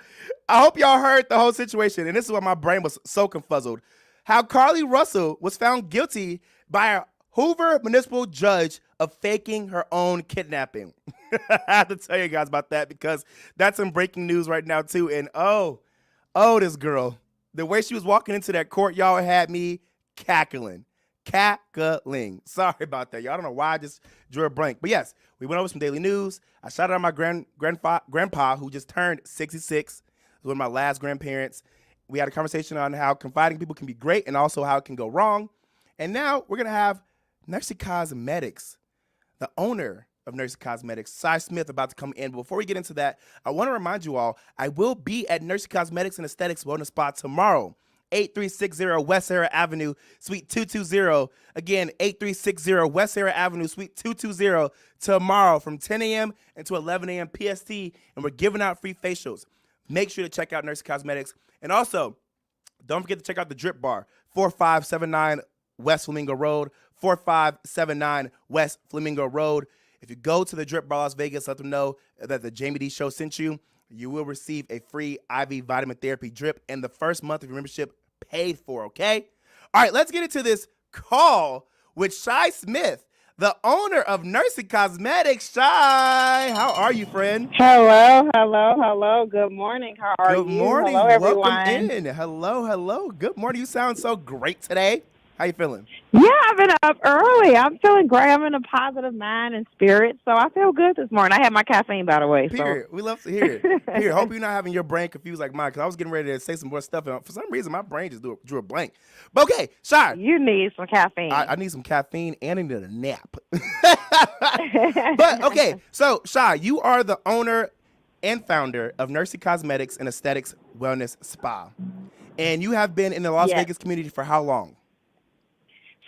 I hope y'all heard the whole situation, and this is why my brain was so confuzzled. How Carly Russell was found guilty by a Hoover municipal judge of faking her own kidnapping. I have to tell you guys about that because that's some breaking news right now too. And oh, this girl. The way she was walking into that court, y'all, had me cackling. Sorry about that, y'all. I don't know why I just drew a blank. But yes, we went over some daily news. I shouted out my grandpa, who just turned 66. He was one of my last grandparents. We had a conversation on how confiding people can be great and also how it can go wrong. And now we're going to have Nursie Cosmetics, the owner of Nursie Cosmetics, Shy Smith, about to come in. But before we get into that, I want to remind you all, I will be at Nursie Cosmetics and Aesthetics Wellness Spa tomorrow, 8360 West Sahara Avenue, Suite 220. Again, 8360 West Sahara Avenue, Suite 220, tomorrow from 10 a.m. until 11 a.m. PST, and we're giving out free facials. Make sure to check out Nursie Cosmetics. And also, don't forget to check out the Drip Bar, 4579 West Flamingo Road, 4579 West Flamingo Road. If you go to the Drip Bar Las Vegas, let them know that the Jaime Dee Show sent you. you will receive a free IV vitamin therapy drip and the first month of your membership paid for, okay? All right, let's get into this call with Shy Smith, the owner of Nursie Cosmetics. Shy, how are you, friend? Hello. Good morning. How are Good you? Hello, morning. Welcome everyone. in. Hello. Good morning. You sound so great today. How you feeling? Yeah, I've been up early. I'm feeling great. I'm in a positive mind and spirit, so I feel good this morning. I had my caffeine, by the way. So. Period. We love to hear it. Period. Hope you're not having your brain confused like mine, because I was getting ready to say some more stuff, and for some reason, my brain just drew a blank. But okay, Shy. You need some caffeine. I need some caffeine and I need a nap. But okay, so Shy, you are the owner and founder of Nursie Cosmetics and Aesthetics Wellness Spa. And you have been in the Las Vegas community for how long?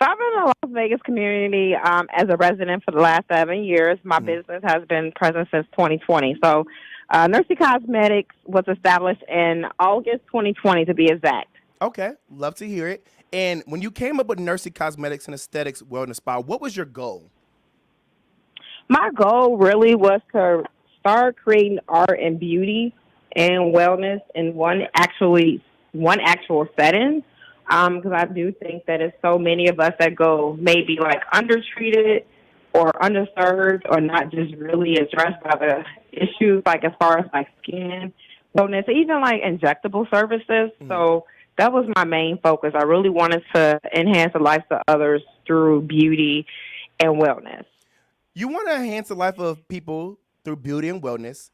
So I've been in the Las Vegas community as a resident for the last 7 years. My business has been present since 2020. So Nursie Cosmetics was established in August 2020, to be exact. Okay, love to hear it. And when you came up with Nursie Cosmetics and Aesthetics Wellness Spa, what was your goal? My goal really was to start creating art and beauty and wellness in one actual setting. Because I do think that it's so many of us that go maybe like undertreated or underserved or not just really addressed by the issues, like as far as like skin wellness, even like injectable services. So that was my main focus. I really wanted to enhance the lives of others through beauty and wellness. You want to enhance the life of people through beauty and wellness.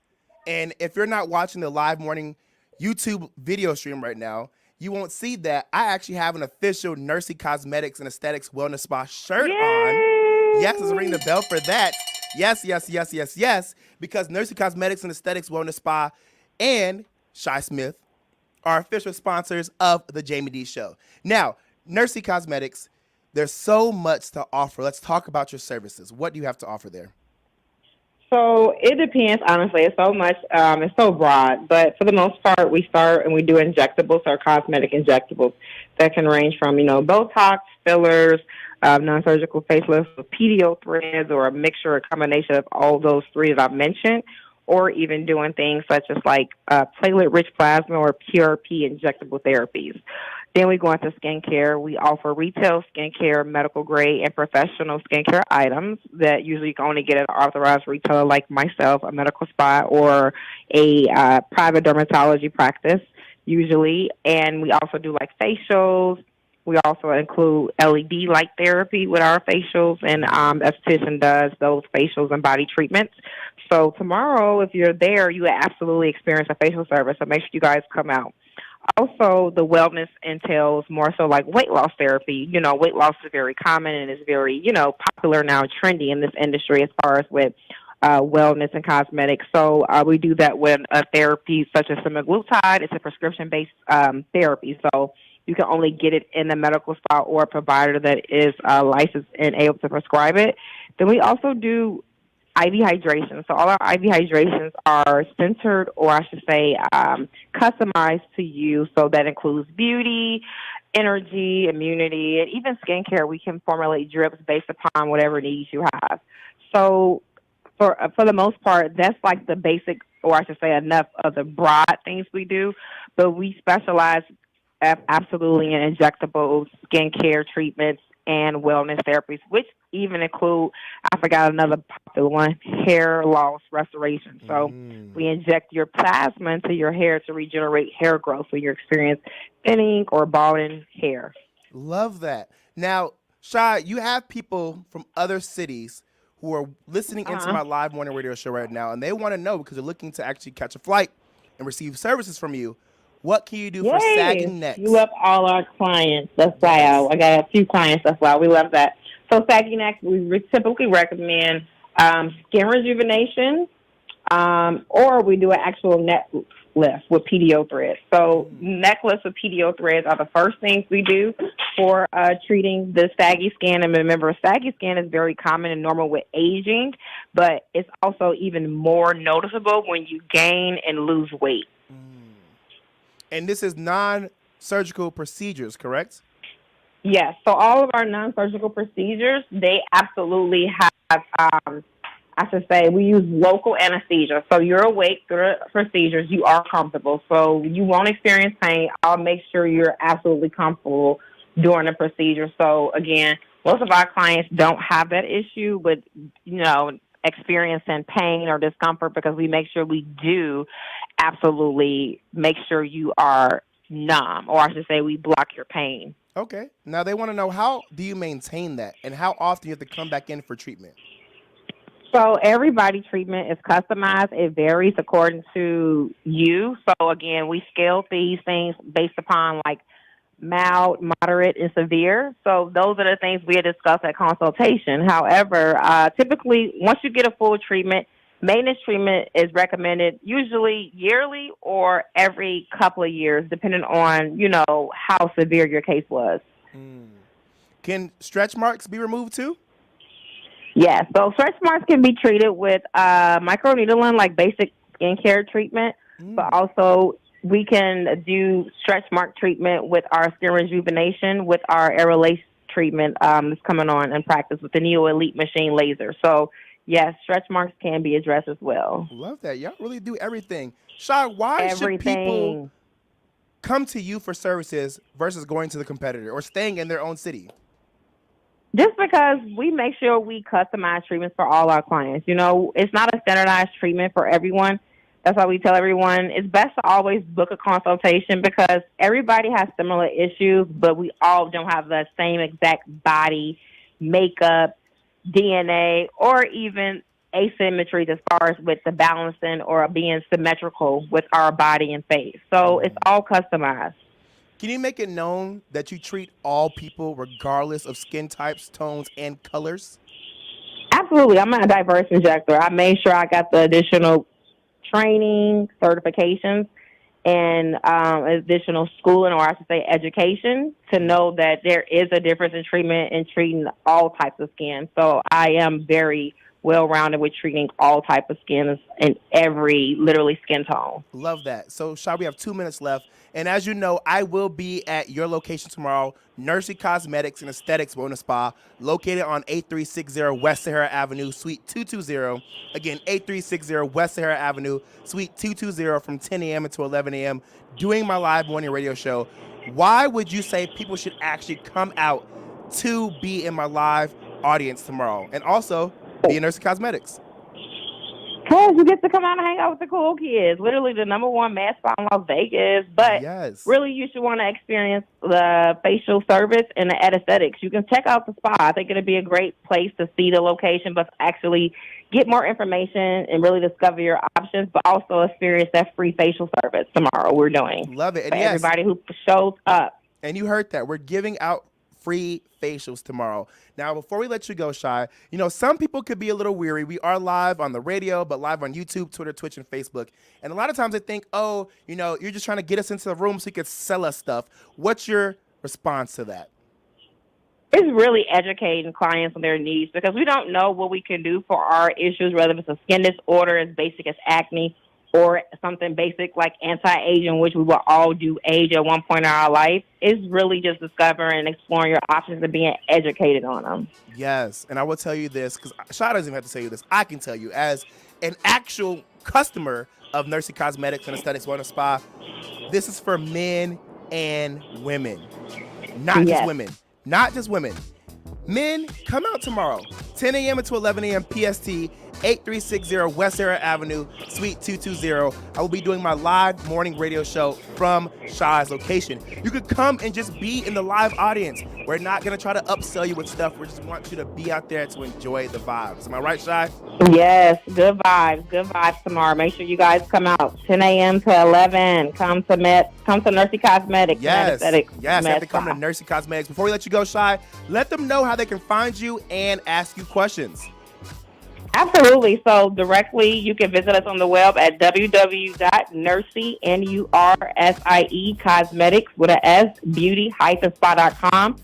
And if you're not watching the live morning YouTube video stream right now, you won't see that I actually have an official Nursie Cosmetics and Aesthetics Wellness Spa shirt on. Yes, let's ring the bell for that. Yes. Because Nursie Cosmetics and Aesthetics Wellness Spa and Shy Smith are official sponsors of the Jaime Dee Show. Now, Nursie Cosmetics, there's so much to offer. Let's talk about your services. What do you have to offer there? So it depends, honestly. It's so much, it's so broad. But for the most part, we start and we do injectables, or cosmetic injectables that can range from, Botox, fillers, non-surgical facelifts, PDO threads, or a mixture or combination of all those three that I've mentioned, or even doing things such as like platelet-rich plasma or PRP injectable therapies. Then we go into skincare. We offer retail skincare, medical grade, and professional skincare items that usually you can only get at an authorized retailer like myself, a medical spa, or a private dermatology practice usually. And we also do like facials. We also include LED light therapy with our facials, and esthetician does those facials and body treatments. So tomorrow, if you're there, you will absolutely experience a facial service. So make sure you guys come out. Also, the wellness entails more so like weight loss therapy. Weight loss is very common and is very, popular now, trendy in this industry as far as with wellness and cosmetics. So we do that with a therapy such as semaglutide. It's a prescription-based therapy. So you can only get it in a medical spa or a provider that is licensed and able to prescribe it. Then we also do IV hydration. So all our IV hydrations are centered, or I should say customized to you. So that includes beauty, energy, immunity, and even skincare. We can formulate drips based upon whatever needs you have. So for the most part, that's like the basic, or I should say enough of the broad things we do. But we specialize absolutely in injectables, skincare treatments, and wellness therapies, which even include, I forgot another popular one, hair loss restoration. So we inject your plasma into your hair to regenerate hair growth when you experience thinning or balding hair. Love that. Now, Shy, you have people from other cities who are listening into my live morning radio show right now, and they want to know, because they're looking to actually catch a flight and receive services from you. What can you do for sagging necks? We love all our clients. That's why I got a few clients. That's why we love that. So sagging necks, we typically recommend skin rejuvenation, or we do an actual neck lift with PDO threads. So neck lifts with PDO threads are the first things we do for treating the saggy skin. And remember, saggy skin is very common and normal with aging, but it's also even more noticeable when you gain and lose weight. And this is non-surgical procedures, correct? Yes. So all of our non-surgical procedures, they absolutely have I should say, we use local anesthesia. So you're awake through the procedures. You are comfortable. So you won't experience pain. I'll make sure you're absolutely comfortable during the procedure. So, again, most of our clients don't have that issue with, experiencing pain or discomfort, because we make sure we do absolutely make sure you are numb, or I should say we block your pain. Okay. Now they want to know, how do you maintain that, and how often you have to come back in for treatment? So everybody's treatment is customized. It varies according to you. So again, we scale these things based upon like mild, moderate, and severe. So those are the things we discuss at consultation. However, typically once you get a full treatment, maintenance treatment is recommended usually yearly or every couple of years, depending on, how severe your case was. Can stretch marks be removed too? Yes. So stretch marks can be treated with microneedling, like basic skincare treatment, but also we can do stretch mark treatment with our skin rejuvenation, with our aerolase treatment that's coming on in practice with the Neo Elite machine laser. So, yes, stretch marks can be addressed as well. Love that. Y'all really do everything. Shy, why should people come to you for services versus going to the competitor or staying in their own city? Just because we make sure we customize treatments for all our clients. It's not a standardized treatment for everyone. That's why we tell everyone it's best to always book a consultation, because everybody has similar issues, but we all don't have the same exact body, makeup, DNA, or even asymmetry as far as with the balancing or being symmetrical with our body and face. So it's all customized. Can you make it known that you treat all people regardless of skin types, tones, and colors? Absolutely. I'm a diverse injector. I made sure I got the additional training, certifications, and additional schooling, or I should say education, to know that there is a difference in treatment and treating all types of skin. So I am very well-rounded with treating all types of skins and every, literally, skin tone. Love that. So, Shy, we have 2 minutes left. And as you know, I will be at your location tomorrow, Nursie Cosmetics and Aesthetics Wellness Spa, located on 8360 West Sahara Avenue, Suite 220. Again, 8360 West Sahara Avenue, Suite 220, from 10 a.m. until 11 a.m., doing my live morning radio show. Why would you say people should actually come out to be in my live audience tomorrow? And also, be in Nursie Cosmetics. Because you get to come out and hang out with the cool kids. Literally the #1 mass spa in Las Vegas. But really, you should want to experience the facial service and the aesthetics. You can check out the spa. I think it'll be a great place to see the location, but actually get more information and really discover your options, but also experience that free facial service tomorrow we're doing. Love it. And for everybody who shows up. And you heard that. We're giving out free facials tomorrow. Now, before we let you go, Shy, some people could be a little weary. We are live on the radio, but live on YouTube, Twitter, Twitch, and Facebook. And a lot of times they think, you're just trying to get us into the room so you could sell us stuff. What's your response to that? It's really educating clients on their needs, because we don't know what we can do for our issues, whether it's a skin disorder as basic as acne, or something basic like anti-aging, which we will all do age at one point in our life. Is really just discovering and exploring your options and being educated on them. Yes, and I will tell you this, because Shy doesn't even have to tell you this. I can tell you, as an actual customer of Nursie Cosmetics and Aesthetics Wellness Spa, this is for men and women. Not just women. Not just women. Men, come out tomorrow, 10 a.m. until 11 a.m. PST, 8360 West Sahara Avenue, Suite 220. I will be doing my live morning radio show from Shy's location. You could come and just be in the live audience. We're not going to try to upsell you with stuff. We just want you to be out there to enjoy the vibes. Am I right, Shy? Yes, good vibes. Good vibes tomorrow. Make sure you guys come out, 10 a.m. to 11. Come to Nursie Cosmetics. Yes, have to come to Nursie Cosmetics. Before we let you go, Shy, let them know how they can find you and ask you questions. Absolutely. So directly, you can visit us on the web at www.nursie, Nursie Cosmetics with a S, beauty-spa.com.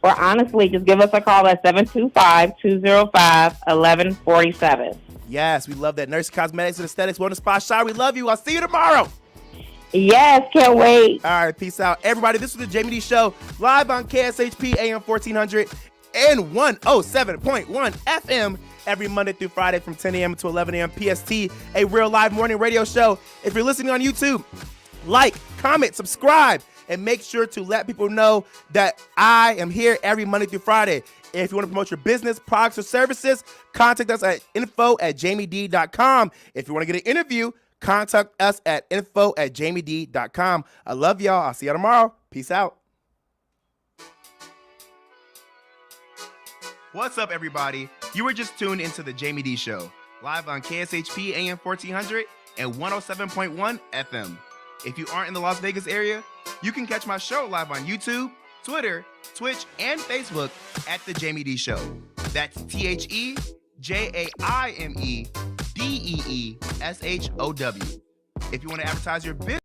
Or honestly, just give us a call at 725-205-1147. Yes, we love that. Nursie Cosmetics and Aesthetics Wellness Spa. Shy, we love you. I'll see you tomorrow. Yes, can't wait. All right, peace out. Everybody, this was the Jaime Dee Show, live on KSHP AM 1400 and 107.1 FM. every Monday through Friday from 10 a.m. to 11 a.m. PST, a real live morning radio show. If you're listening on YouTube, like, comment, subscribe, and make sure to let people know that I am here every Monday through Friday. If you want to promote your business, products, or services, contact us at info@jamiedee.com. If you want to get an interview, contact us at info@jamiedee.com. I love y'all. I'll see y'all tomorrow. Peace out. What's up, everybody? You were just tuned into the Jaime Dee Show, live on KSHP AM 1400 and 107.1 FM. If you aren't in the Las Vegas area, you can catch my show live on YouTube, Twitter, Twitch, and Facebook at The Jaime Dee Show. That's TheJaimeDeeshow. If you want to advertise your business,